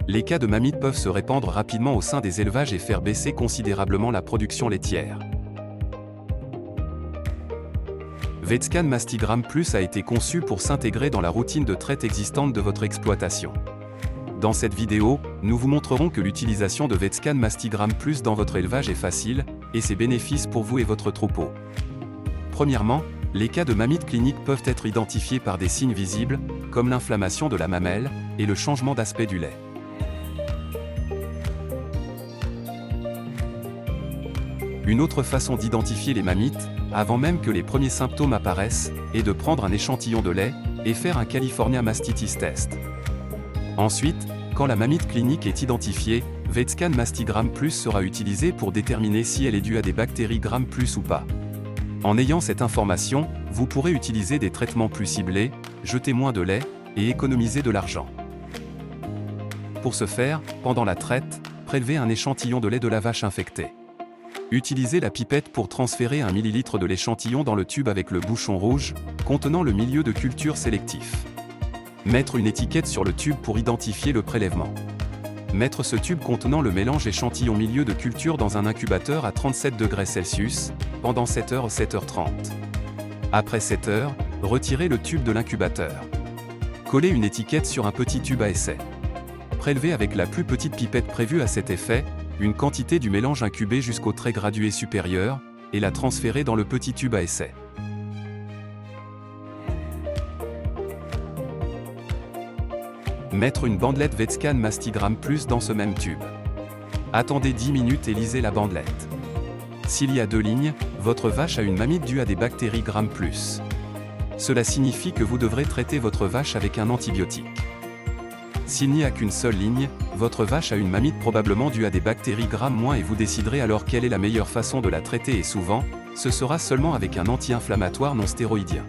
les cas de mammites peuvent se répandre rapidement au sein des élevages et faire baisser considérablement la production laitière. VetScan Mastigram Plus a été conçu pour s'intégrer dans la routine de traite existante de votre exploitation. Dans cette vidéo, nous vous montrerons que l'utilisation de VetScan Mastigram Plus dans votre élevage est facile, et ses bénéfices pour vous et votre troupeau. Premièrement, les cas de mammites cliniques peuvent être identifiés par des signes visibles, comme l'inflammation de la mamelle et le changement d'aspect du lait. Une autre façon d'identifier les mammites, avant même que les premiers symptômes apparaissent, est de prendre un échantillon de lait et faire un California Mastitis Test. Ensuite, quand la mammite clinique est identifiée, VetScan Mastigram Plus sera utilisé pour déterminer si elle est due à des bactéries Gram plus ou pas. En ayant cette information, vous pourrez utiliser des traitements plus ciblés, jeter moins de lait et économiser de l'argent. Pour ce faire, pendant la traite, prélevez un échantillon de lait de la vache infectée. Utilisez la pipette pour transférer 1 ml de l'échantillon dans le tube avec le bouchon rouge, contenant le milieu de culture sélectif. Mettre une étiquette sur le tube pour identifier le prélèvement. Mettre ce tube contenant le mélange échantillon milieu de culture dans un incubateur à 37 degrés Celsius, pendant 7h 7h30. Après 7 heures, retirez le tube de l'incubateur. Collez une étiquette sur un petit tube à essai. Prélevez avec la plus petite pipette prévue à cet effet, une quantité du mélange incubé jusqu'au trait gradué supérieur, et la transférez dans le petit tube à essai. Mettre une bandelette VetScan Mastigram Plus dans ce même tube. Attendez 10 minutes et lisez la bandelette. S'il y a 2 lignes, votre vache a une mammite due à des bactéries Gram plus. Cela signifie que vous devrez traiter votre vache avec un antibiotique. S'il n'y a qu'une seule ligne, votre vache a une mammite probablement due à des bactéries Gram- et vous déciderez alors quelle est la meilleure façon de la traiter et souvent, ce sera seulement avec un anti-inflammatoire non stéroïdien.